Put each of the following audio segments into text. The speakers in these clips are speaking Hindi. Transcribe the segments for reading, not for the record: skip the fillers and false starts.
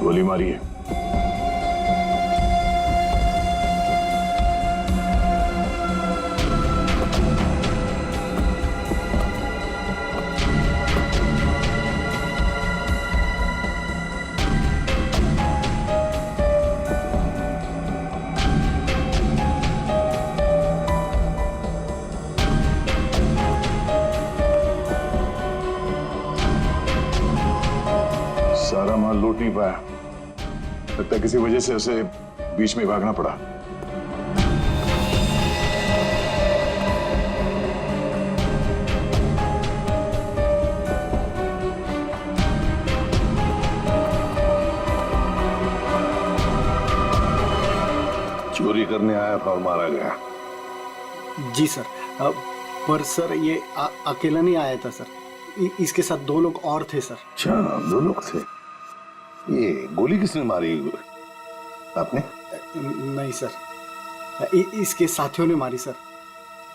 गोली मारी है। सारा माल लूट नहीं पाया, लगता है किसी वजह से उसे बीच में भागना पड़ा। चोरी करने आया था और मारा गया। जी सर, पर सर ये अकेला नहीं आया था सर, इसके साथ 2 लोग और थे सर। अच्छा, 2 लोग थे। ये गोली किसने मारी? आपने? नहीं सर, इसके साथियों ने मारी सर।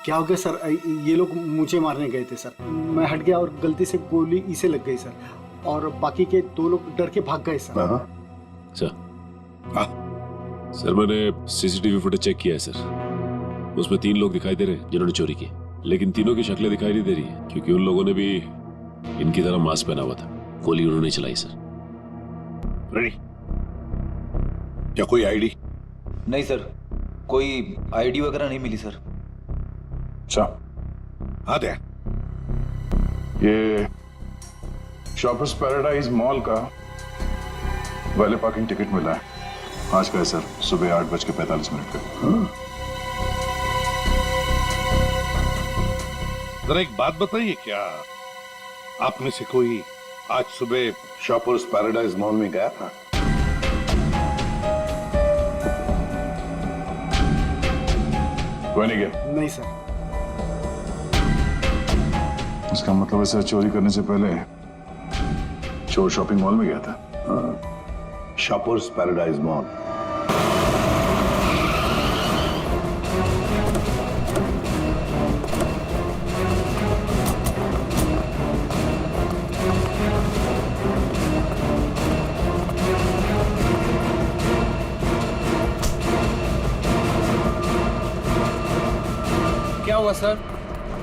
क्या हो गया सर, ये लोग मुझे मारने गए थे सर, मैं हट गया और गलती से गोली इसे लग गई सर, और बाकी के 2 लोग डर के भाग गए सर। सर मैंने सीसीटीवी फुटेज चेक किया है सर, उसमें 3 लोग दिखाई दे रहे हैं जिन्होंने चोरी की, लेकिन तीनों की शक्लें दिखाई नहीं दे रही है क्योंकि उन लोगों ने भी इनकी तरह मास्क पहना हुआ था। गोली उन्होंने चलाई सर। रेडी? क्या कोई आईडी? नहीं सर, कोई आईडी वगैरह नहीं मिली सर। अच्छा, हाँ दे। ये शॉपर्स पैराडाइज मॉल का वैले पार्किंग टिकट मिला है, आज का है सर, सुबह 8:45 का। जरा एक बात बताइए, क्या आप में से कोई आज सुबह शॉपर्स पैराडाइज मॉल में गया था? कोई नहीं गया? नहीं सर। इसका मतलब है सर, चोरी करने से पहले चोर शॉपिंग मॉल में गया था। Shoppers paradise mall. क्या हुआ सर?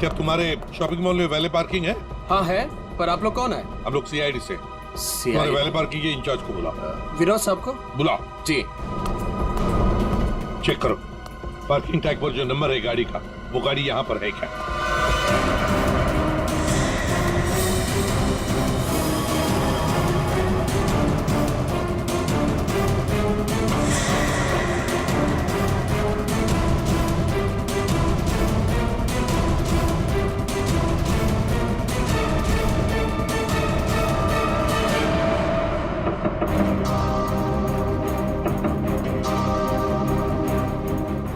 क्या तुम्हारे शॉपिंग मॉल में वैले पार्किंग है? हाँ है, पर आप लोग कौन है? हम लोग सीआईडी से। तुम्हारे वैले पार्किंग के इंचार्ज को बुलाओ। विनोद साहब को बुलाओ। जी। चेक करो पार्किंग टैग पर जो नंबर है गाड़ी का, वो गाड़ी यहाँ पर है क्या?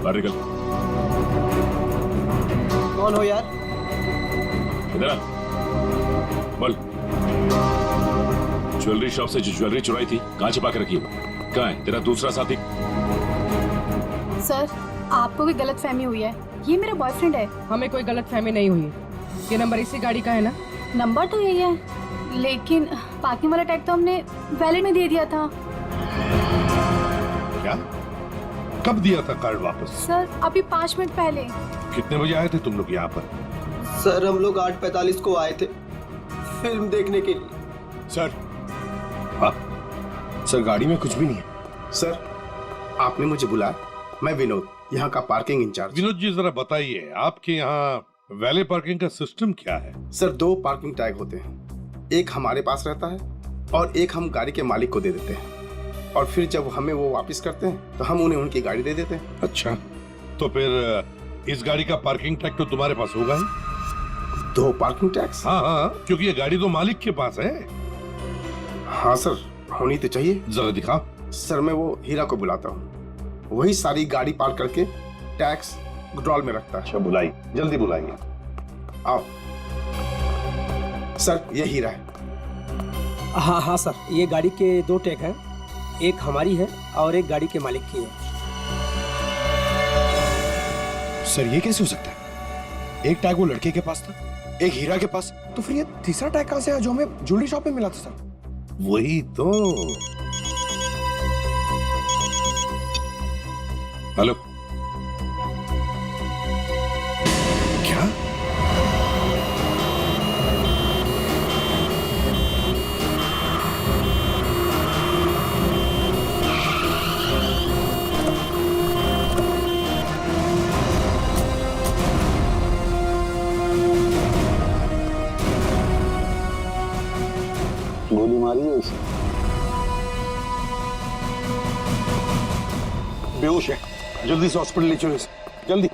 बाहर निकल। कौन हो यार? इधर आ। बोल। ज्वेलरी शॉप से जो ज्वेलरी चुराई थी कहाँ छिपा के रखी हो? कहाँ है तेरा दूसरा साथी? सर, आपको भी गलतफहमी हुई है, ये मेरा बॉयफ्रेंड है। हमें कोई गलतफहमी नहीं हुई। ये नंबर इसी गाड़ी का है ना? नंबर तो यही है, लेकिन पार्किंग वाला टैग तो हमने वैलेट में दे दिया था। क्या? कब दिया था कार्ड वापस? सर, अभी 5 मिनट पहले। कितने बजे आए थे तुम लोग यहाँ पर? सर, हम लोग 8:45 को आए थे फिल्म देखने के लिए। सर, हाँ सर गाड़ी में कुछ भी नहीं है। सर, आपने मुझे बुलाया, मैं विनोद, यहाँ का पार्किंग इंचार्ज। विनोद जी जरा बताइए, आपके यहाँ वैले पार्किंग का सिस्टम क्या है? सर, 2 पार्किंग टैग होते हैं, एक हमारे पास रहता है और एक हम गाड़ी के मालिक को दे देते हैं, और फिर जब हमें वो वापस करते हैं तो हम उन्हें उनकी गाड़ी दे देते हैं। अच्छा, तो फिर इस गाड़ी का पार्किंग टैग तो तुम्हारे पास होगा ही? 2 पार्किंग टैक्स? हाँ हाँ, क्योंकि ये गाड़ी तो मालिक के पास है। हाँ सर, होनी तो चाहिए। जरा दिखाओ। सर, मैं वो हीरा को बुलाता हूँ, वही सारी गाड़ी पार्क करके टैक्स ड्रॉल में रखता है। अच्छा, बुलाई, जल्दी बुलाइए। आओ सर, ये हीरा है। हाँ हाँ सर, ये गाड़ी के 2 टैग हैं, एक हमारी है और एक गाड़ी के मालिक की है। सर, ये कैसे हो सकता है? एक टैग वो लड़के के पास था, एक हीरा के पास, तो फिर ये तीसरा टैग कहाँ से आया जो हमें ज्वेलरी शॉप में मिला था? सर, वही तो। हेलो, क्या? गोली मारी है इसे। बेहोश है, जल्दी से हॉस्पिटल ले चलो इसे, जल्दी।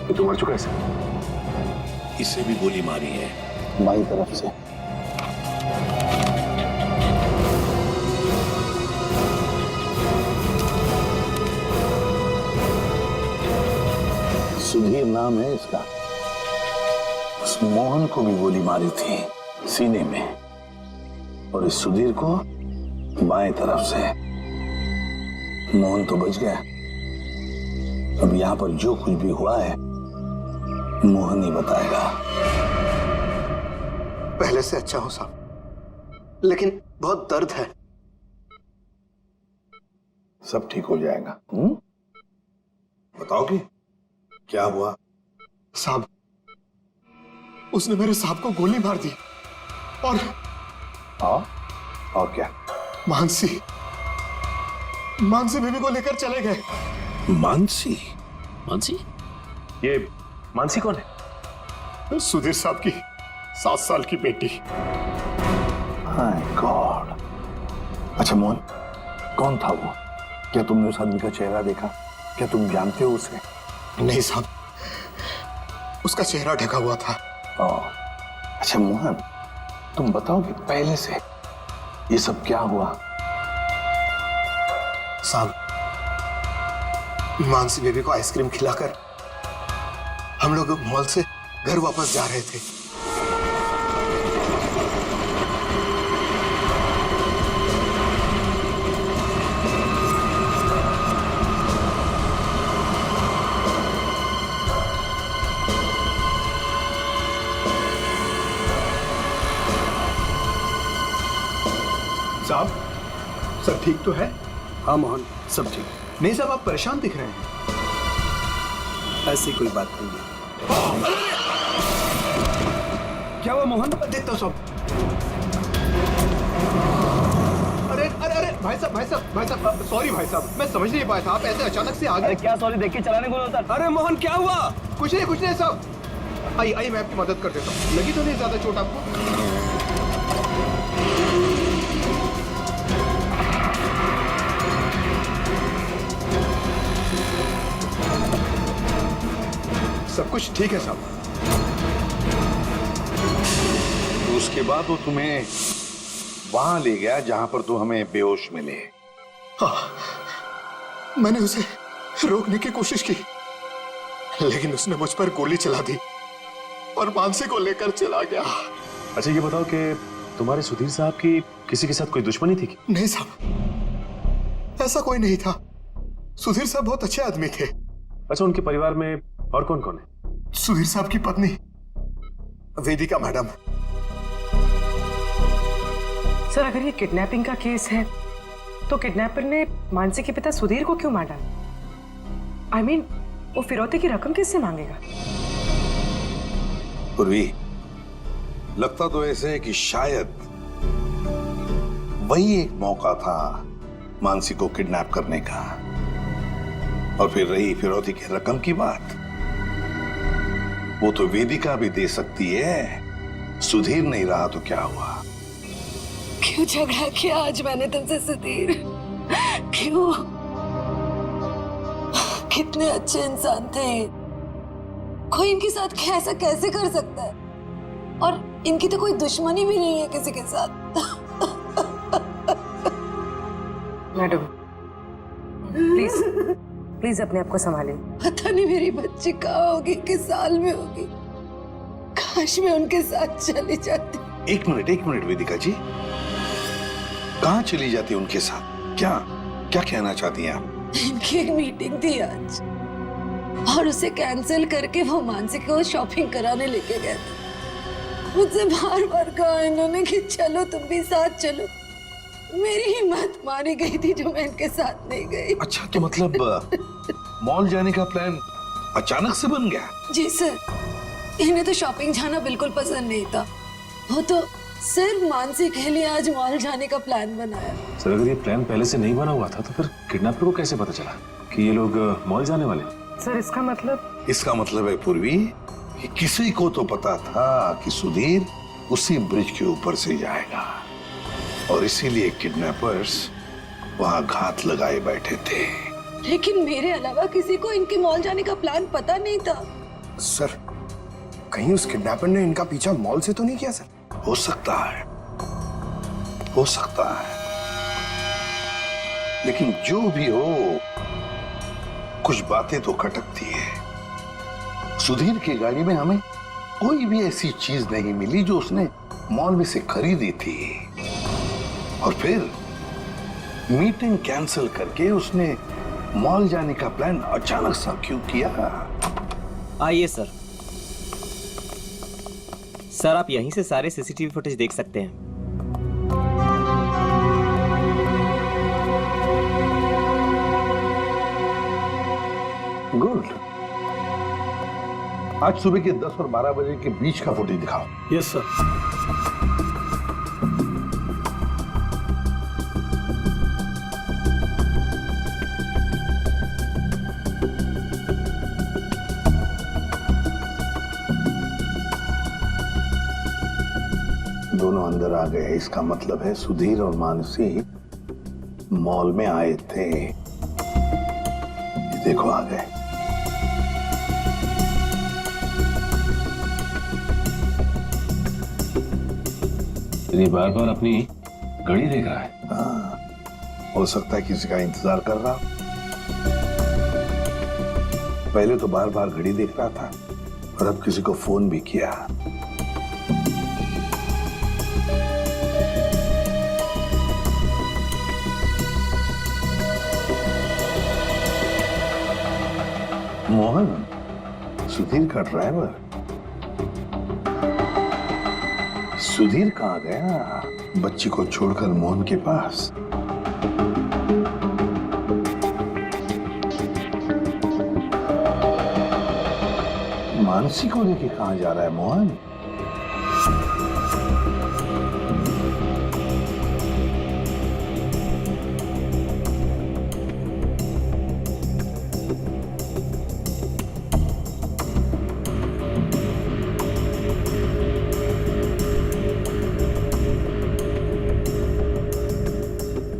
ये तो मर चुका है सर। इसे भी गोली मारी है। बाई तरफ से। सुधीर नाम है इसका। उस मोहन को भी गोली मारी थी सीने में, और इस सुधीर को बाएं तरफ से। मोहन तो बच गया। अब यहां पर जो कुछ भी हुआ है मोहन ही बताएगा। पहले से अच्छा हो साहब, लेकिन बहुत दर्द है। सब ठीक हो जाएगा। बताओ कि क्या हुआ? साहब, उसने मेरे साहब को गोली मार दी और क्या? मानसी बेबी को लेकर चले गए। मानसी? मानसी? ये मानसी कौन है? सुधीर साहब की 7 साल की बेटी। My God. अच्छा मोहन, कौन था वो? क्या तुमने उस आदमी का चेहरा देखा? क्या तुम जानते हो उसे? नहीं साहब, उसका चेहरा ढका हुआ था। अच्छा मोहन, तुम बताओ कि पहले से ये सब क्या हुआ? साहब, मानसी बेबी को आइसक्रीम खिलाकर हम लोग मॉल से घर वापस जा रहे थे। साहब, सब ठीक तो है? हाँ मोहन, सब ठीक। नहीं साहब, आप परेशान दिख रहे हैं। ऐसी कोई बात नहीं है। क्या हुआ मोहन? देखता हूँ सब। अरे अरे अरे भाई साहब, सॉरी भाई साहब, मैं समझ नहीं पाया था, आप ऐसे अचानक से आ गए। क्या सॉरी, देख के चलाने को होता। अरे मोहन, क्या हुआ? कुछ नहीं साहब। आइए मैं आपकी मदद कर देता हूँ। लगी तो नहीं ज्यादा चोट आपको? सब कुछ ठीक है साहब। तो उसके बाद वो तुम्हें वहां ले गया जहां पर तू हमें बेहोश मिले। हाँ, मैंने उसे रोकने की कोशिश की, लेकिन उसने मुझ पर गोली चला दी और मानसी को लेकर चला गया। अच्छा ये बताओ कि तुम्हारे सुधीर साहब की किसी के साथ कोई दुश्मनी थी? नहीं साहब, ऐसा कोई नहीं था। सुधीर साहब बहुत अच्छे आदमी थे। अच्छा, उनके परिवार में और कौन कौन है? सुधीर साहब की पत्नी वेदिका मैडम। सर, अगर ये किडनैपिंग का केस है तो किडनैपर ने मानसी के पिता सुधीर को क्यों मार डाला? I mean, वो फिरौती की रकम किससे मांगेगा? पूर्वी, लगता तो ऐसे है कि शायद वही एक मौका था मानसी को किडनैप करने का। और फिर रही फिरौती की रकम की बात, वो तो वेदिका भी दे सकती है। सुधीर नहीं रहा तो क्या हुआ? क्यों झगड़ा किया आज मैंने तुमसे सुधीर? क्यों? कितने अच्छे इंसान थे, कोई इनके साथ ऐसा कैसे कर सकता है? और इनकी तो कोई दुश्मनी भी नहीं है किसी के साथ। मैडम, प्लीज अपने आप को संभालिए। पता नहीं मेरी बच्ची कहाँ होगी, किस साल में होगी। काश मैं उनके साथ चली जाती। एक मिनट वेदिका जी, कहाँ चली जाती उनके साथ? क्या क्या कहना चाहती हैं आप? इनकी एक मीटिंग थी आज और उसे कैंसिल करके वो मानसी को शॉपिंग कराने लेके गए थे। मुझसे बार बार कहा इन्होंने कि चलो तुम भी साथ चलो। मेरी हिम्मत मारी गई थी जो मैं इनके साथ नहीं गई। अच्छा, तो मतलब मॉल जाने का प्लान अचानक से बन गया? जी सर, इन्हें तो शॉपिंग जाना बिल्कुल पसंद नहीं था। वो तो सिर्फ मानसी के लिए आज मॉल जाने का प्लान बनाया। सर अगर ये प्लान पहले से नहीं बना हुआ था तो फिर किडनैपर को कैसे पता चला कि ये लोग मॉल जाने वाले? सर इसका मतलब है पूर्वी कि किसी को तो पता था कि सुधीर उसी ब्रिज के ऊपर से जाएगा और इसीलिए किडनैपर्स वहां घात लगाए बैठे थे। लेकिन मेरे अलावा किसी को इनके मॉल जाने का प्लान पता नहीं था। सर, कहीं उस किडनैपर ने इनका पीछा मॉल से तो नहीं किया? सर हो सकता है, हो सकता है, लेकिन जो भी हो कुछ बातें तो खटकती है। सुधीर की गाड़ी में हमें कोई भी ऐसी चीज नहीं मिली जो उसने मॉल में से खरीदी थी, और फिर मीटिंग कैंसिल करके उसने मॉल जाने का प्लान अचानक सा क्यों किया? आइए सर। सर आप यहीं से सारे सीसीटीवी फुटेज देख सकते हैं। गुड। आज सुबह के 10 और 12 बजे के बीच का फुटेज दिखाओ। Yes sir. दोनों अंदर आ गए, इसका मतलब है सुधीर और मानसी मॉल में आए थे। ये देखो आ गए। ये बार बार अपनी घड़ी देख रहा है। हाँ, हो सकता है किसी का इंतजार कर रहा। पहले तो बार बार घड़ी देख रहा था और अब किसी को फोन भी किया। मोहन, सुधीर का ड्राइवर। सुधीर कहाँ गया? बच्ची को छोड़कर मोहन के पास। मानसी को लेके कहाँ जा रहा है मोहन?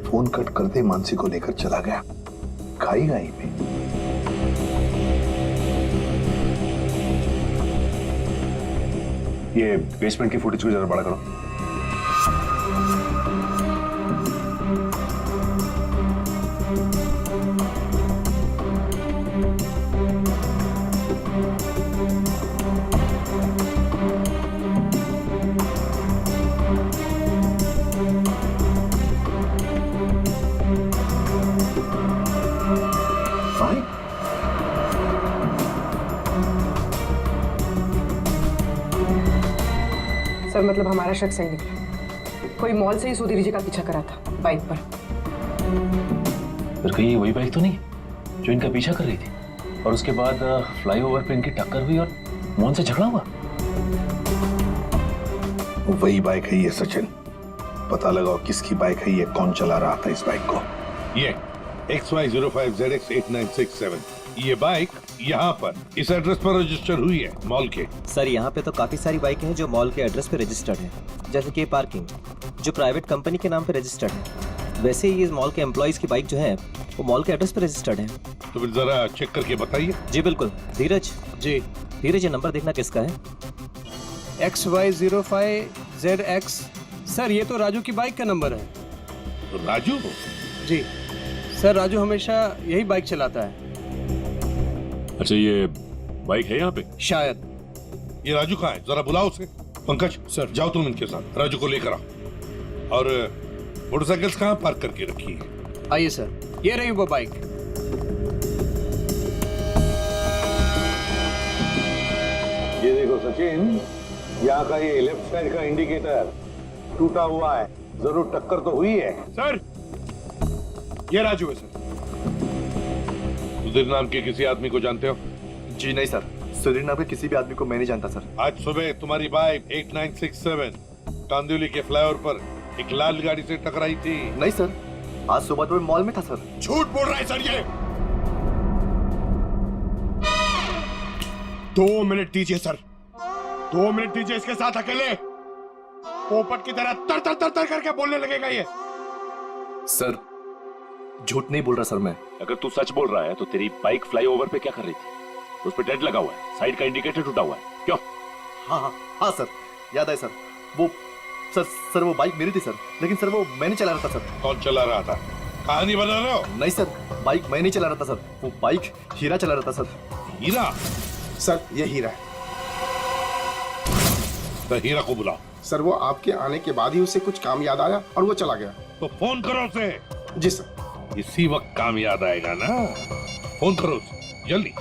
फोन कट करते मानसी को लेकर चला गया खाई गाई में। ये बेसमेंट की फुटेज को जरा बड़ा करो। सर मतलब हमारा शक सही निकला। कोई मॉल से ही सुधीर जी का पीछा करा था बाइक पर। फिर कहीं वही बाइक तो नहीं जो इनका पीछा कर रही थी और उसके बाद फ्लाईओवर पे इनकी टक्कर हुई और मोहन से झगड़ा हुआ? वही बाइक है ये सचिन। पता लगाओ किसकी बाइक है ये, कौन चला रहा था इस बाइक को। ये XY05ZX8967 ये बाइक यहाँ पर इस एड्रेस पर रजिस्टर हुई है मॉल के। सर यहाँ पे तो काफी सारी बाइकें हैं जो मॉल के एड्रेस पे रजिस्टर्ड हैं, जैसे कि पार्किंग जो प्राइवेट कंपनी के नाम पे रजिस्टर्ड है। वैसे ही इस मॉल के एम्प्लॉइज की बाइक जो है वो मॉल के एड्रेस पे रजिस्टर्ड है। तो फिर जरा चेक करके बताइए। जी बिल्कुल। धीरज जी। धीरज ये नंबर देखना किसका है? XY05ZX। सर ये तो राजू की बाइक का नंबर है। तो राजू? जी सर, राजू हमेशा यही बाइक चलाता है। अच्छा ये बाइक है यहाँ पे? शायद। ये राजू कहाँ है? जरा बुलाओ उसे। पंकज सर जाओ तुम इनके साथ, राजू को लेकर आओ। और मोटरसाइकिल्स कहाँ पार्क करके रखी है? आइए सर, ये रही वो बाइक। ये देखो सचिन, यहाँ का ये लेफ्ट साइड का इंडिकेटर टूटा हुआ है, जरूर टक्कर तो हुई है। सर, ये राजू है सर। सुधीर नाम के किसी आदमी को जानते हो? जी नहीं सर, सुधीर नाम के किसी भी आदमी को मैं नहीं जानता सर। आज सुबह तुम्हारी बाइक 8967 कांदिवली के फ्लाईओवर पर एक लाल गाड़ी से टकराई थी। नहीं सर, आज सुबह तो मैं मॉल में था सर। झूठ बोल रहा है सर ये। 2 मिनट दीजिए सर, 2 मिनट दीजिए, इसके साथ अकेले पोपट की तरह तर तर तर तर करके बोलने लगेगा ये। सर, झूठ नहीं बोल रहा सर मैं। अगर तू सच बोल रहा है तो तेरी बाइक फ्लाईओवर पे क्या कर रही थी? उस पे डेंट लगा हुआ है, साइड का इंडिकेटर टूटा हुआ है, क्यों? हाँ सर, याद है सर। वो सर वो बाइक मेरी थी सर, लेकिन सर वो मैं नहीं चला रहा था सर। कौन चला रहा था? कहानी बना रहे हो? नहीं सर, बाइक मैं नहीं चला रहा था सर, वो बाइक हीरा चला रहा था सर। हीरा? सर ये हीरा है। तो हीरा को बुलाओ। सर वो आपके आने के बाद ही उसे कुछ काम याद आया और वो चला गया। तो फोन करो उसे। जी सर। इसी वक्त काम याद आएगा ना, फोन करो उसे जल्दी।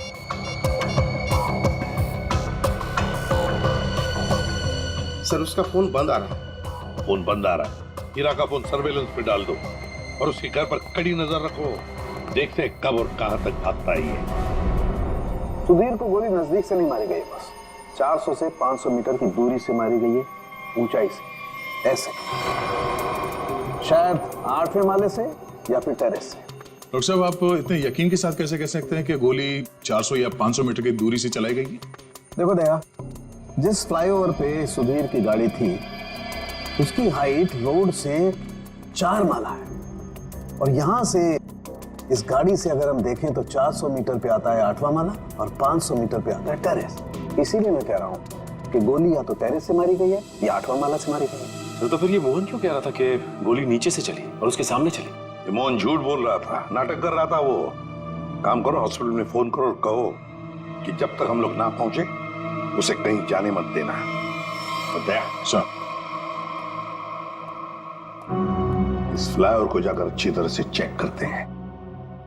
सर उसका फोन बंद आ रहा है। फोन बंद आ रहा है? हीरा का फोन सर्वेलेंस पे डाल दो और उसके घर पर कड़ी नजर रखो। देखते हैं कब और कहां तक भागता है ये। सुधीर को गोली नजदीक से नहीं मारी गई, बस 400 से 500 मीटर की दूरी से मारी गई है, ऊंचाई से, ऐसे शायद 8वें माले से या फिर टेरेस से। डॉक्टर साहब, आप इतने यकीन के साथ कैसे कह सकते हैं कि गोली 400 या 500 मीटर की दूरी से चलाई गई? देखो दया, जिस फ्लाईओवर पे सुधीर की गाड़ी थी उसकी हाइट रोड से 4 माला है और यहां से इस गाड़ी से अगर हम देखें तो 400 मीटर पे आता है 8वां माला और 500 मीटर पे आता है टेरेस। इसीलिए मैं कह रहा हूं कि गोली या तो टेरेस से मारी गई है या 8वां माला से मारी गई है। तो फिर ये मोहन क्यों कह रहा था कि गोली नीचे से चली और उसके सामने चली? ये मोहन झूठ बोल रहा था, नाटक कर रहा था वो। काम करो, हॉस्पिटल में फोन करो और कहो कि जब तक हम लोग ना पहुंचे उसे कहीं जाने मत देना। दया सर, इस फ्लाईओवर को जाकर अच्छी तरह से चेक करते हैं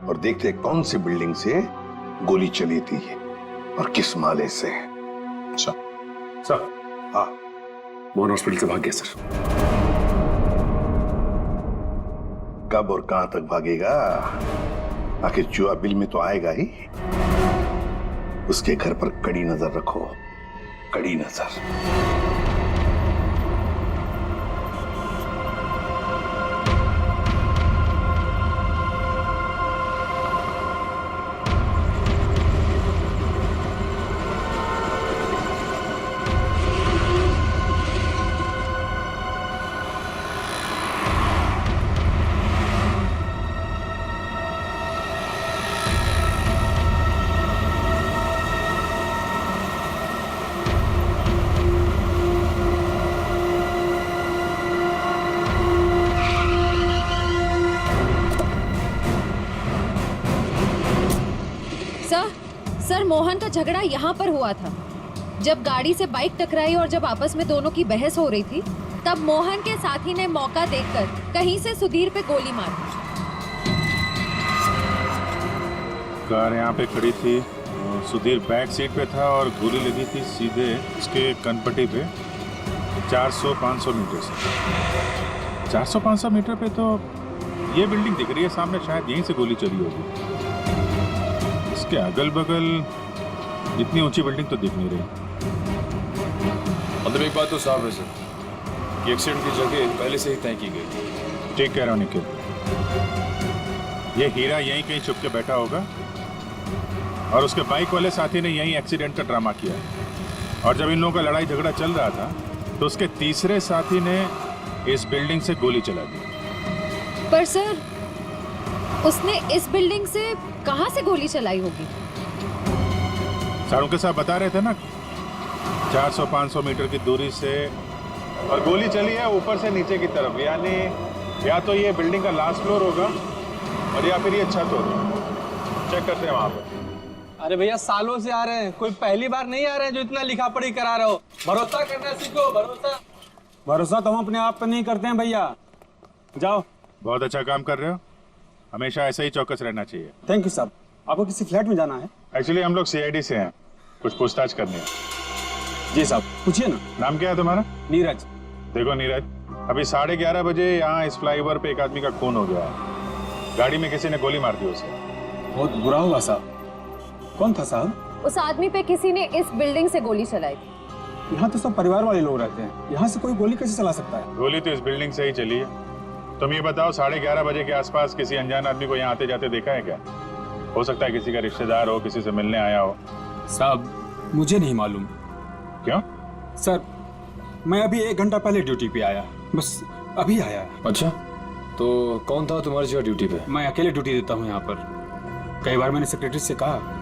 और देखते हैं कौन सी बिल्डिंग से गोली चली थी और किस माले से। सर, हाँ, मोहन हॉस्पिटल से भाग गया सर। कब और कहां तक भागेगा? आखिर चुहा बिल में तो आएगा ही। उसके घर पर कड़ी नजर रखो, कड़ी नजर। सर मोहन का झगड़ा यहाँ पर हुआ था। जब गाड़ी से बाइक टकराई और जब आपस में दोनों की बहस हो रही थी, तब मोहन के साथी ने मौका देखकर कहीं से सुधीर पे गोली मार दी। कार यहाँ पे खड़ी थी, सुधीर बैक सीट पे था और गोली लगी थी सीधे उसके कनपट्टी पे 400-500 मीटर से। 400-500 मीटर पे तो ये बिल्डिंग दिख रही है सामने, शायद यहीं से गोली चली होगी। इसके अगल बगल इतनी ऊंची बिल्डिंग तो दिख नहीं रही। मतलब एक बात तो साफ है सर कि एक्सीडेंट की जगह पहले से ही तय की गई थी। ठीक कह रहा हूँ निखिल, ये हीरा यहीं कहीं छुप के बैठा होगा और उसके बाइक वाले साथी ने यहीं एक्सीडेंट का ड्रामा किया है। और जब इन लोगों का लड़ाई झगड़ा चल रहा था तो उसके तीसरे साथी ने इस बिल्डिंग से गोली चला दी। पर सर, उसने इस बिल्डिंग से कहां से गोली चलाई होगी? सारों के साथ बता रहे थे ना, 400-500 मीटर की दूरी से, और गोली चली है ऊपर से नीचे की तरफ, यानी या तो ये बिल्डिंग का लास्ट फ्लोर होगा और या फिर ये छत होगी। चेक करते हैं वहां पर। अरे भैया, सालों से आ रहे हैं, कोई पहली बार नहीं आ रहे हैं जो इतना लिखा पढ़ी करा रहे हो। भरोसा करना सीखो, भरोसा। भरोसा तो हम अपने आप पर नहीं करते हैं भैया। जाओ बहुत अच्छा काम कर रहे हो, हमेशा ऐसा ही चौकस रहना चाहिए। थैंक यू साहब। आपको किसी फ्लैट में जाना है? एक्चुअली हम लोग सीआईडी से हैं, कुछ पूछताछ करनी है। जी साहब, पूछिए ना। नाम क्या है तुम्हारा? नीरज। देखो नीरज, अभी 11:30 बजे यहाँ इस फ्लाईओवर पे एक आदमी का खून हो गया है। गाड़ी में किसी ने गोली मार दी उसे। बहुत बुरा हुआ साहब। कौन था साहब? उस आदमी पे किसी ने इस बिल्डिंग से गोली चलाई थी। यहाँ तो सब परिवार वाले लोग रहते हैं, यहाँ से कोई गोली कैसे चला सकता है? गोली तो इस बिल्डिंग से ही चली है। तुम ये बताओ, 11:30 बजे के आसपास किसी अनजान आदमी को यहाँ आते जाते देखा है क्या? हो सकता है किसी का रिश्तेदार हो, किसी से मिलने आया हो। साहब मुझे नहीं मालूम। क्यों? सर मैं अभी 1 घंटा पहले ड्यूटी पे आया, बस अभी आया। अच्छा, तो कौन था तुम्हारी जगह ड्यूटी पे? मैं अकेले ड्यूटी देता हूँ यहाँ पर। कई बार मैंने सेक्रेटरी से कहा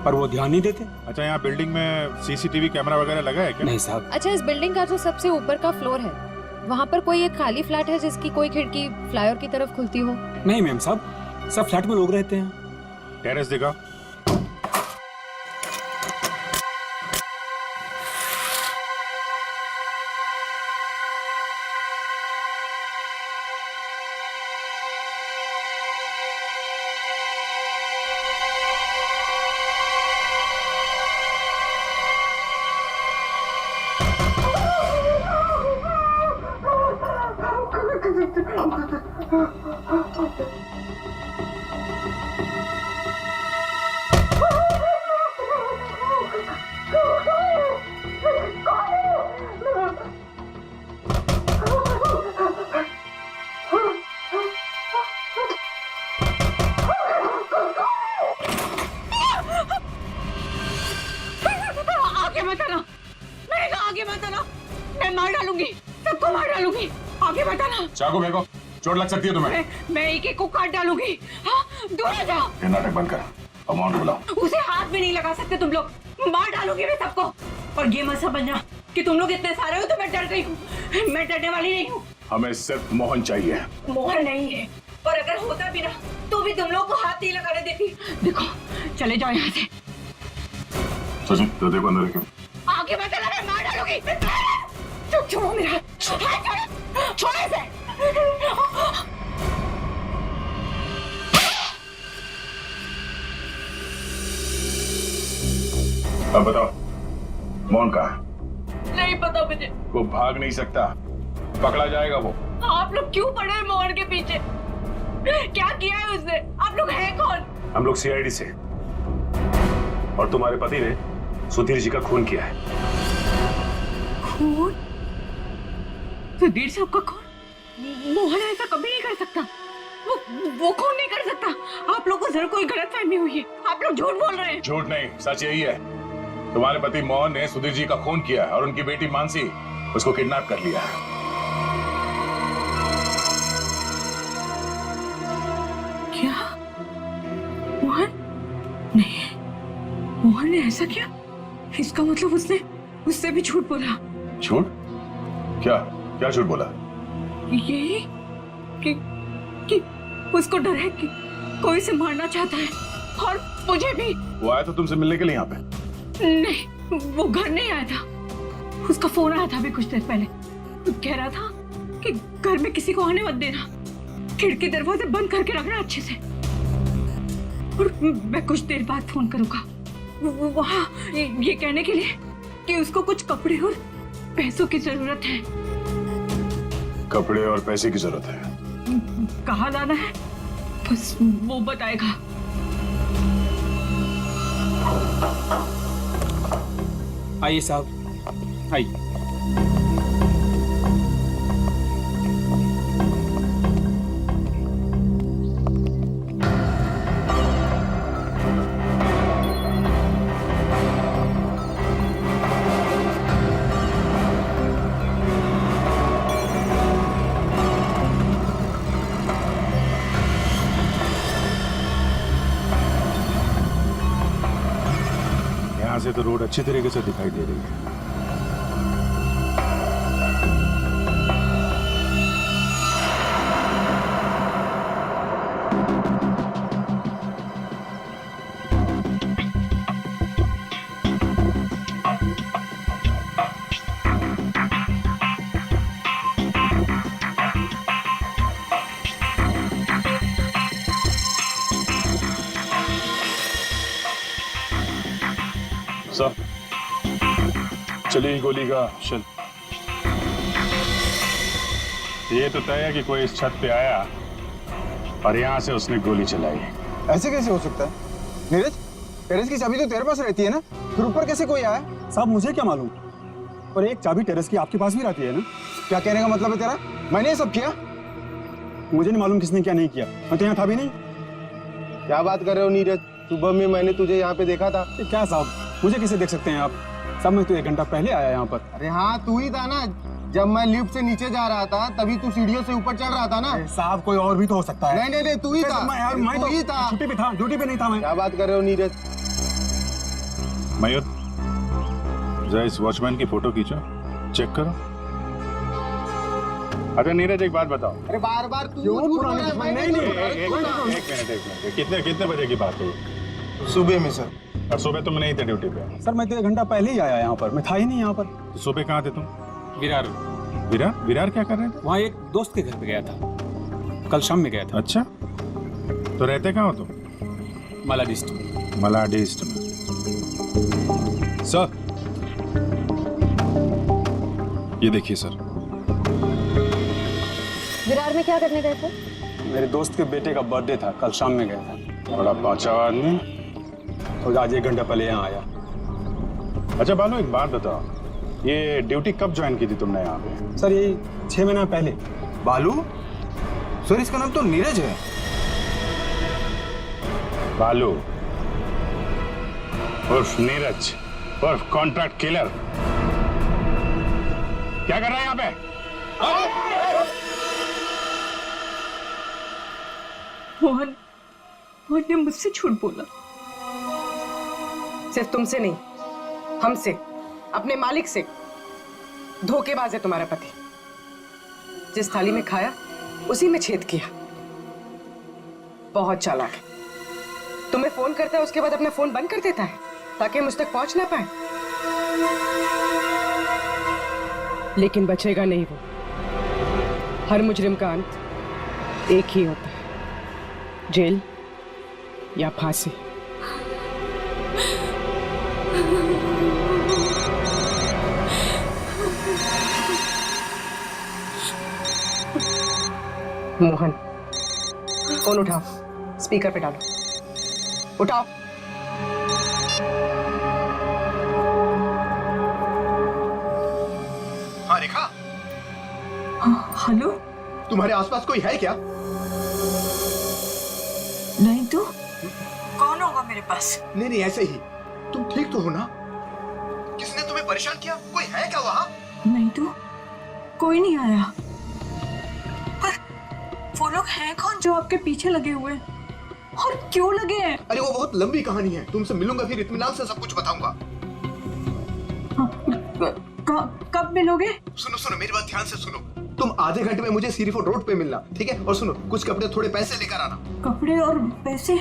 पर वो ध्यान नहीं देते। अच्छा, यहाँ बिल्डिंग में सीसीटीवी कैमरा वगैरह लगा है क्या? नहीं साहब। अच्छा, इस बिल्डिंग का जो सबसे ऊपर का फ्लोर है, वहाँ पर कोई एक खाली फ्लैट है जिसकी कोई खिड़की फ्लाईओवर की तरफ खुलती हो? नहीं मैम साहब, सब फ्लैट में लोग रहते हैं। टेरेस दिखाओ। आगे मत आना, मैंने कहा आगे मत आना, मैं मार डालूंगी, सबको मार डालूंगी, आगे मत आना। चाकू फेंको, चोट लग सकती है तुम्हें। मैं एक एक को काट डालूंगी। हाँ, दूर हो जाओ। ये नाटक बंद कर, अमाउंट बुलाओ। उसे हाथ भी नहीं लगा सकते तुम लोग, मार डालूंगी मैं सबको। और ये मत समझना कि तुम लोग इतने सारे हो तो मैं डर गई हूँ, मैं डरने वाली नहीं हूँ। हमें सिर्फ मोहन चाहिए। मोहन नहीं है, और अगर होता भी ना तो भी तुम लोग को हाथ नहीं लगाने देती। देखो, चले जाओ यहाँ से। सचिन, तो देखो अंदर रखो। आगे मत आना, मैं मार डालूंगी। चुप, छोड़ो मेरा हाथ, छोड़ो, छोड़ो इसे। अब बताओ, मोहन कहाँ है? नहीं पता मुझे। वो भाग नहीं सकता, पकड़ा जाएगा वो। आप लोग क्यों पड़े हैं मोहन के पीछे? क्या किया है उसने? आप लोग हैं कौन? हम लोग सीआईडी से, और तुम्हारे पति ने सुधीर जी का खून किया है। खून? सुधीर साहब का खून? मोहन ऐसा कभी नहीं कर सकता। वो खून नहीं कर सकता। आप लोगों को जरूर कोई गलतफहमी हुई है। आप लोग झूठ बोल रहे हैं। झूठ नहीं, सच यही है। तुम्हारे पति मोहन ने सुधीर जी का खून किया है और उनकी बेटी मानसी उसको किडनैप कर लिया है। क्या? मोहन? नहीं, मोहन ने ऐसा किया? इसका मतलब उसने उससे भी झूठ बोला। झूठ? क्या क्या झूठ बोला? यही कि उसको डर है कि कोई इसे मारना चाहता है, और मुझे भी। वो आया तो तुमसे मिलने के लिए यहाँ पे? नहीं, वो घर नहीं आया था। उसका फोन आया था अभी कुछ देर पहले। वो कह रहा था कि घर में किसी को आने मत देना, खिड़की दरवाजे बंद करके रखना अच्छे से, और मैं कुछ देर बाद फोन करूंगा। वहाँ ये कहने के लिए कि उसको कुछ कपड़े और पैसों की जरूरत है। कपड़े और पैसे की जरूरत है? कहाँ लाना है बस वो बताएगा। आइए साहब, आइए। यहाँ से तो रोड अच्छी तरीके से दिखाई दे रही है। सर चली गोली का शल। ये तो तय है कि कोई इस छत पे आया और यहाँ से उसने गोली चलाई। ऐसे कैसे हो सकता है नीरज? टेरेस की चाबी तो तेरे पास रहती है ना, फिर ऊपर कैसे कोई आया? साहब मुझे क्या मालूम, और एक चाबी टेरेस की आपके पास भी रहती है ना। क्या कहने का मतलब है तेरा? मैंने ये सब किया? मुझे नहीं मालूम किसने क्या नहीं किया, मैं तो यहाँ था भी नहीं। क्या बात कर रहे हो नीरज? सुबह में मैंने तुझे यहाँ पे देखा था। क्या साहब, मुझे कैसे देख सकते हैं आप? साहब मैं तो 1 घंटा पहले आया यहाँ पर। अरे हाँ तू ही था ना, जब मैं लिफ्ट से नीचे जा रहा था तभी तू सीढ़ियों से ऊपर चढ़ रहा था ना। साहब कोई और भी तो हो सकता है। नहीं तू ही था। मैं तू ही था। छुट्टी पे था, ड्यूटी पे नहीं था मैं। क्या बात कर रहे हो नीरज? मयूर जरा इस वॉचमैन की फोटो खींचो, चेक करो। अच्छा नीरज एक बात बताओ। अरे बार बार तू झूठ बोल रहा है। एक मिनट कितने बजे की बात है? सुबह में सर। और सुबह तुम नहीं थे ड्यूटी पे? सर मैं तो 1 घंटा पहले ही आया यहाँ पर, मैं था ही नहीं यहाँ पर। तो सुबह कहाँ थे तुम? विरार। विरार? विरार क्या कर रहे थे? वहाँ एक दोस्त के घर पे गया था, कल शाम में गया था। अच्छा तो रहते कहाँ हो तुम? मलाडिस्ट। मलाडिस्ट में। सर ये देखिए सर। विरार में क्या करने गए थे? मेरे दोस्त के बेटे का बर्थडे था, कल शाम में गया था। बड़ा पाँचा आदमी, तो आज 1 घंटा पहले यहाँ आया। अच्छा बालू एक बात बताओ, ये ड्यूटी कब ज्वाइन की थी तुमने यहाँ पे? सर ये 6 महीना पहले। बालू? सर इसका नाम तो नीरज है। बालू उर्फ नीरज उर्फ कॉन्ट्रैक्ट किलर, क्या कर रहा है यहाँ पे? मोहन ने मुझसे झूठ बोला। सिर्फ तुमसे नहीं, हमसे, अपने मालिक से। धोखेबाज है तुम्हारा पति। जिस थाली में खाया उसी में छेद किया। बहुत चालाक है। तुम्हें फोन करता है, उसके बाद अपना फोन बंद कर देता है ताकि मुझ तक पहुंच ना पाए। लेकिन बचेगा नहीं वो। हर मुजरिम का अंत एक ही होता है, जेल या फांसी। मोहन फोन उठाओ, स्पीकर पे डालो। उठाओ। हाँ रेखा। हेलो। तुम्हारे आसपास कोई है क्या? नहीं तो कौन होगा मेरे पास? नहीं ऐसे ही। तुम ठीक तो हो ना? किसने तुम्हें परेशान किया? कोई है क्या वहाँ? नहीं तो कोई नहीं आया। पर वो लोग हैं कौन जो आपके पीछे लगे हुए हैं? और क्यों लगे हैं? अरे वो बहुत लंबी कहानी है, तुमसे मिलूंगा फिर इत्मीनान से सब कुछ बताऊंगा। कब मिलोगे? सुनो मेरी बात ध्यान से सुनो। तुम आधे घंटे में मुझे सीरी फोर्ट रोड पे मिलना, ठीक है? और सुनो कुछ कपड़े थोड़े पैसे लेकर आना। कपड़े और पैसे?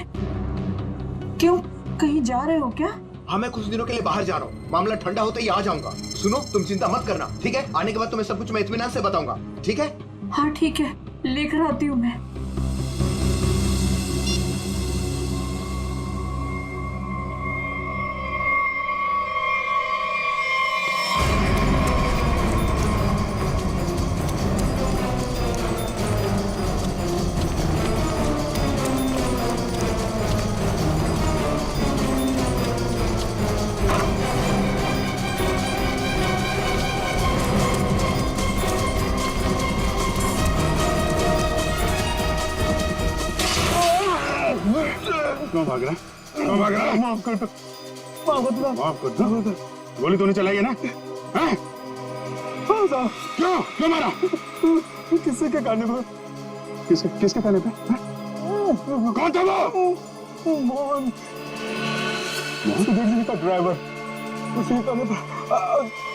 क्यों, कहीं जा रहे हो क्या? हाँ मैं कुछ दिनों के लिए बाहर जा रहा हूँ, मामला ठंडा होते ही आ जाऊंगा। सुनो तुम चिंता मत करना, ठीक है? आने के बाद तुम्हें सब कुछ मैं इत्मीनान से बताऊंगा, ठीक है? हाँ ठीक है, लेकर आती हूँ मैं। क्यों भाग रहा? क्यों भाग रहा? माफ कर दो। माफ कर दो। गोली तो नहीं चलाई है ना? हैं? क्यों मारा? किसके कहने पे? किसके कहने पे? कौन था वो? मोहन सुधीर जी का ड्राइवर, उसी कहने पे।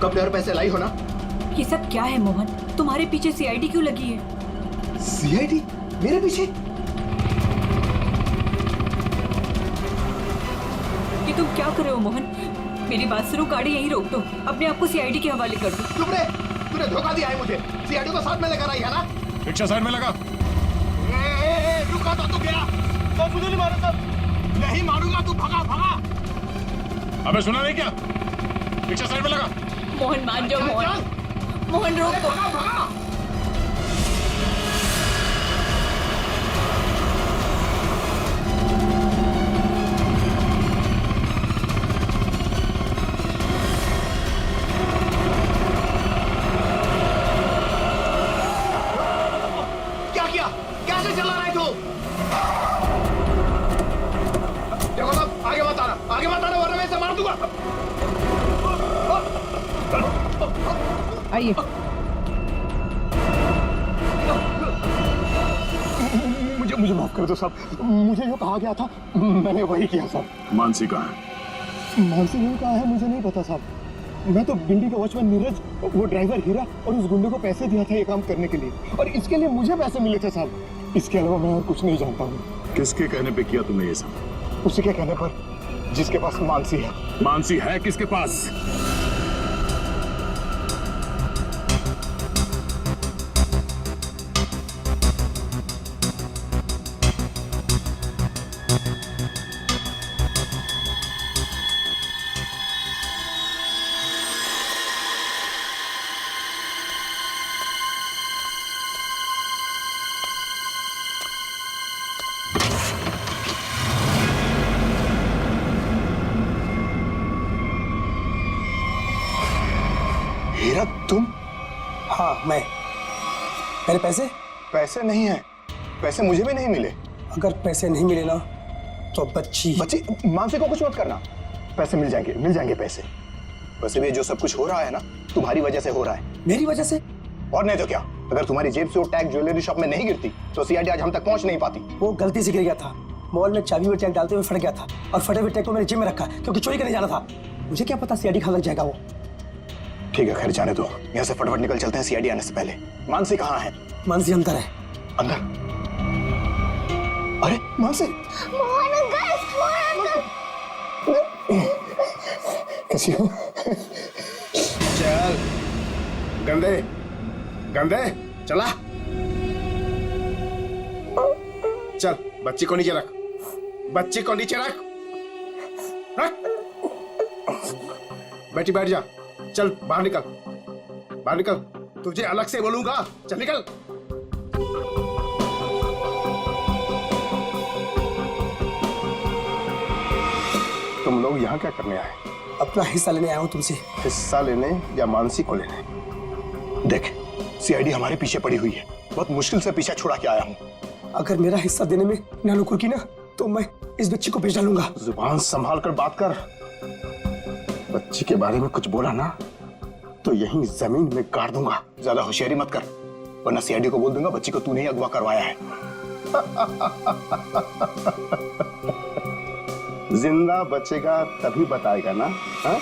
कपड़े और पैसे लाई हो ना? ये सब क्या है मोहन? तुम्हारे पीछे सीआईडी क्यों लगी है? सीआईडी मेरे पीछे? ये तुम क्या कर रहे हो मोहन? मेरी बात सुनो, गाड़ी यहीं रोक दो, अपने आप को सीआईडी के हवाले कर दो। चुप रे, तूने धोखा दिया है मुझे। सीआईडी को साथ में लेकर आई है ना? रिक्शा साइड में लगा। रुका तो गया। तो मुझे नहीं मारो सब। नहीं मारूंगा, तू भगा भगा। अबे सुना नहीं क्या? रिक्शा साइड में लगा। मोहन मान जाओ मोहन। मोहन रोक दो। भगा भगा। क्या किया? कैसे चला रहे तू? देखो साहब, आगे मत आना वरना मैं इसे मार दूंगा। आइए। मुझे माफ कर दो साहब, मुझे जो कहा गया था मैंने वही किया साहब। मानसी कहाँ है? मानसी नहीं कहा है, मुझे नहीं पता साहब। मैं तो गिंडी का वॉचमैन नीरज, वो ड्राइवर हीरा और उस गुंडे को पैसे दिया था ये काम करने के लिए, और इसके लिए मुझे पैसे मिले थे साहब। इसके अलावा मैं और कुछ नहीं जानता हूँ। किसके कहने पे किया तुमने ये सब? उसी के कहने पर, जिसके पास मानसी है। मानसी है किसके पास? हीरा तुम? हाँ मैं। मेरे पैसे? पैसे नहीं है, पैसे मुझे भी नहीं मिले। अगर पैसे नहीं मिले ना तो बच्ची मानसी को कुछ मत करना, पैसे मिल जाएंगे पैसे। वैसे भी जो सब कुछ हो रहा है ना, तुम्हारी वजह से हो रहा है। मेरी वजह से? और नहीं तो क्या। अगर तुम्हारी जेब से वो टैग ज्वेलरी शॉप में नहीं गिरती तो सीआईडी आज हम तक पहुंच नहीं पाती। वो गलती से गिर गया था, मॉल में चाबी में टैग डालते हुए फट गया था, और फटे हुए टैग को मैंने जेब में रखा क्योंकि चोरी करने जाना था। मुझे क्या पता सीआईडी कहाँ लग जाएगा वो। ठीक है, खैर जाने दो, यहाँ से फटाफट निकल चलते हैं सीआईडी आने से पहले। मानसी कहाँ है? मानसी अंदर है। अंदर? अरे मानसी! कैसी हो? चल गंदे गंदे, चला चल। बच्ची को नीचे रख, बच्ची को नीचे रख, रख। बैठी बैठ जा। चल बाहर निकल, बाहर निकल। तुझे अलग से बोलूंगा, चल निकल। तुम लोग यहाँ क्या करने आए? अपना हिस्सा लेने आया हूँ तुमसे। हिस्सा लेने या मानसी को लेने? देख, सीआईडी हमारे पीछे पड़ी हुई है, बहुत मुश्किल से पीछा छुड़ा के आया हूँ। अगर मेरा हिस्सा देने में नानुकुर की ना तो मैं इस बच्ची को बेच डालूंगा। जुबान संभाल कर बात कर। बच्ची के बारे में कुछ बोला ना तो यहीं जमीन में गाड़ दूंगा। ज्यादा होशियारी मत कर, वरना सीआईडी को बोल दूंगा बच्ची को तूने ही अगवा करवाया है। जिंदा बचेगा तभी बताएगा ना। हा?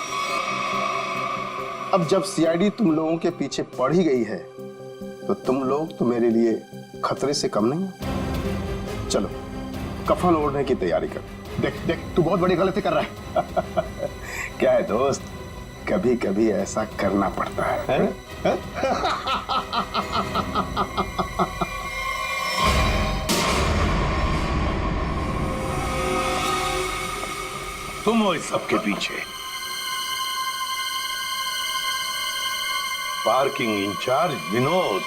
अब जब सीआईडी तुम लोगों के पीछे पड़ ही गई है तो तुम लोग तो मेरे लिए खतरे से कम नहीं। चलो कफन ओढ़ने की तैयारी कर। देख देख, तू बहुत बड़ी गलती कर रहा है। क्या है दोस्त, कभी कभी ऐसा करना पड़ता है? तुम हो इस सबके पीछे? Parking in charge Vinod.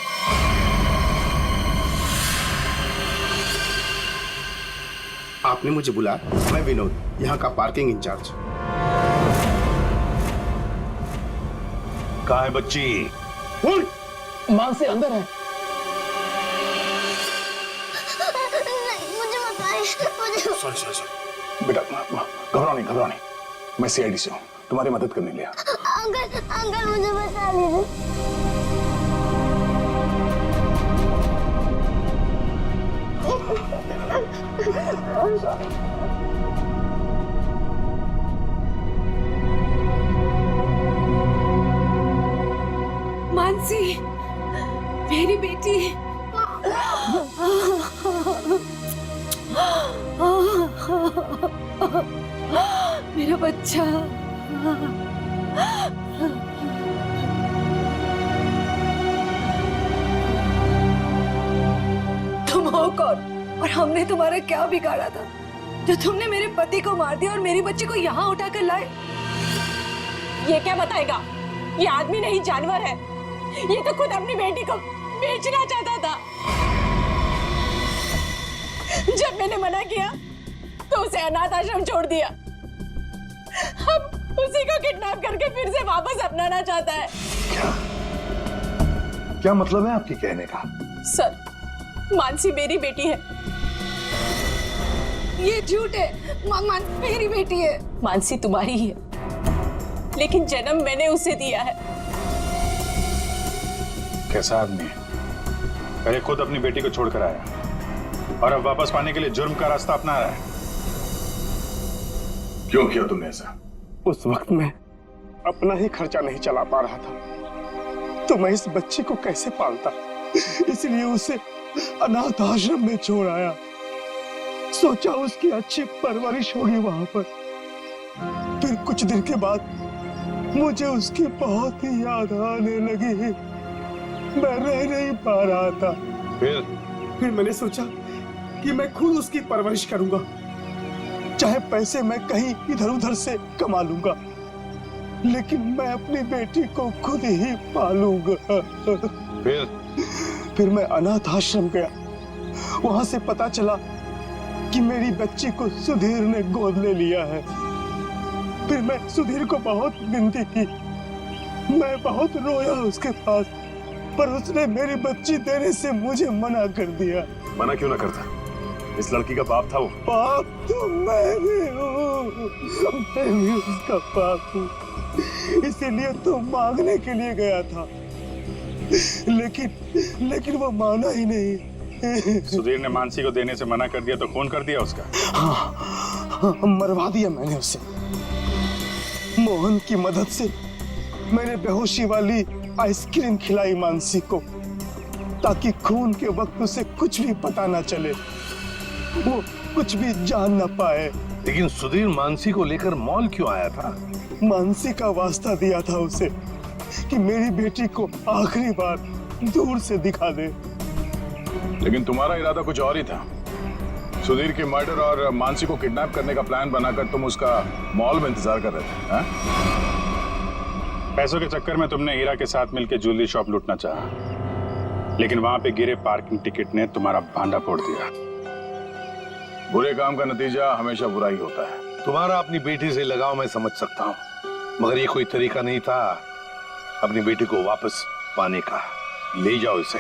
आपने मुझे बुलाया? मैं विनोद, यहाँ का पार्किंग इंचार्ज। कहाँ है बच्ची? मानसी अंदर है। मुझे बताइए। सॉरी बेटा, घबराओ नहीं, मैं सीआईडी से हूँ, तुम्हारी मदद करने लिया। अंकल मुझे बता दीजिए। मेरी बेटी। मेरा बच्चा। तुम हो कौन और हमने तुम्हारा क्या बिगाड़ा था जो तुमने मेरे पति को मार दिया और मेरी बच्ची को यहाँ उठाकर लाए? ये क्या बताएगा? ये आदमी नहीं जानवर है। ये तो खुद अपनी बेटी को बेचना चाहता था। जब मैंने मना किया तो उसे अनाथ आश्रम छोड़ दिया। अब उसी को किडनैप करके फिर से वापस अपनाना चाहता है। क्या मतलब है आपके कहने का? सर, मानसी मेरी बेटी है। ये झूठ है। मानसी मेरी बेटी है। मानसी तुम्हारी ही है, लेकिन जन्म मैंने उसे दिया है। कैसा आदमी है? पहले खुद अपनी बेटी को छोड़कर आया और अब वापस पाने के लिए जुर्म का रास्ता अपना रहा है। क्यों किया तुमने ऐसा? उस वक्त मैं अपना ही खर्चा नहीं चला पा रहा था तो मैं इस बच्चे को कैसे पालता, इसलिए उसे अनाथ आश्रम में छोड़ आया। सोचा उसकी अच्छी परवरिश होगी वहां पर। फिर कुछ दिन के बाद मुझे उसकी बहुत ही याद आने लगी। मैं रह नहीं पा रहा था। फिर मैंने सोचा कि मैं खुद उसकी परवरिश करूंगा, चाहे पैसे मैं कहीं इधर उधर से कमा लूंगा, लेकिन मैं अपनी बेटी को खुद ही पालूंगा। फिर मैं अनाथ आश्रम गया। वहां से पता चला कि मेरी बच्ची को सुधीर ने गोद ले लिया है। फिर मैं सुधीर को बहुत विनती की, मैं बहुत रोया उसके पास, पर उसने मेरी बच्ची देने से मुझे मना कर दिया। मना क्यों ना करता? इस लड़की का बाप था वो। बाप तो मैं भी हूँ, मैं भी उसका बाप हूँ, इसीलिए तो मांगने के लिए गया था, लेकिन वो माना ही नहीं। सुधीर ने मानसी को देने से मना कर दिया तो खून कर दिया उसका? हाँ, मरवा दिया मैंने उसे। मोहन की मदद से मैंने बेहोशी वाली आइसक्रीम खिलाई मानसी को, ताकि खून के वक्त उसे कुछ भी पता ना चले, वो कुछ भी जान ना पाए। लेकिन सुधीर मानसी को लेकर मॉल क्यों आया था? मानसी का वास्ता दिया था उसे कि मेरी बेटी को आखिरी बार दूर से दिखा दे। लेकिन तुम्हारा इरादा कुछ और ही था। सुधीर के मर्डर और मानसी को किडनैप करने का प्लान बनाकर तुम उसका मॉल में इंतजार कर रहे थे, हाँ? पैसों के चक्कर में तुमने हीरा के साथ मिलकर ज्वेलरी शॉप लूटना चाहा, लेकिन वहां पे गिरे पार्किंग टिकट ने तुम्हारा भांडा फोड़ दिया। बुरे काम का नतीजा हमेशा बुरा ही होता है। तुम्हारा अपनी बेटी से लगाव मैं समझ सकता हूँ, मगर ये कोई तरीका नहीं था अपनी बेटी को वापस पाने का। ले जाओ इसे।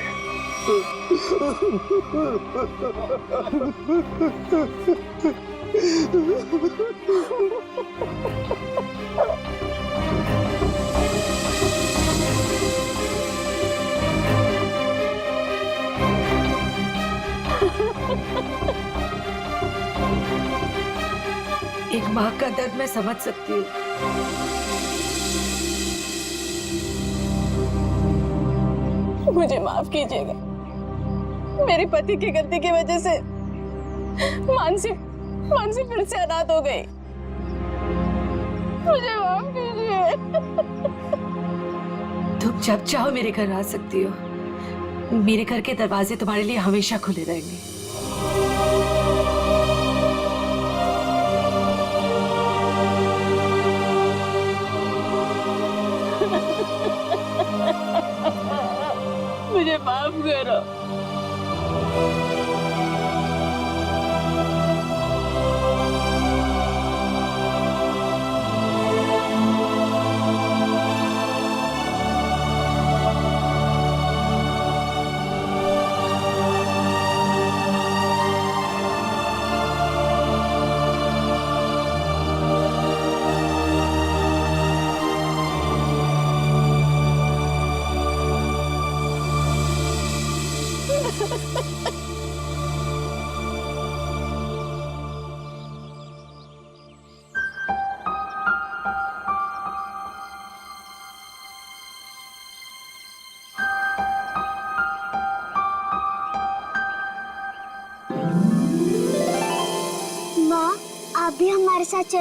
एक माँ का दर्द मैं समझ सकती हूँ। मुझे माफ कीजिएगा, मेरे पति की गलती की वजह से मानसी फिर से अनाथ हो गई। मुझे माफ कीजिए। तुम जब चाहो मेरे घर आ सकती हो। मेरे घर के दरवाजे तुम्हारे लिए हमेशा खुले रहेंगे। मुझे माफ करो।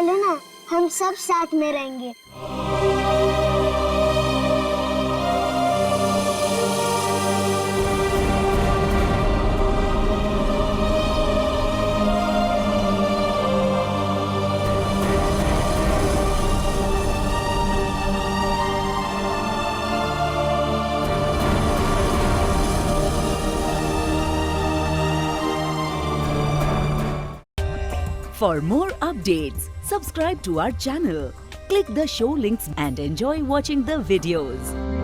चलो ना, हम सब साथ में रहेंगे। For more updates, subscribe to our channel, click the show links and enjoy watching the videos.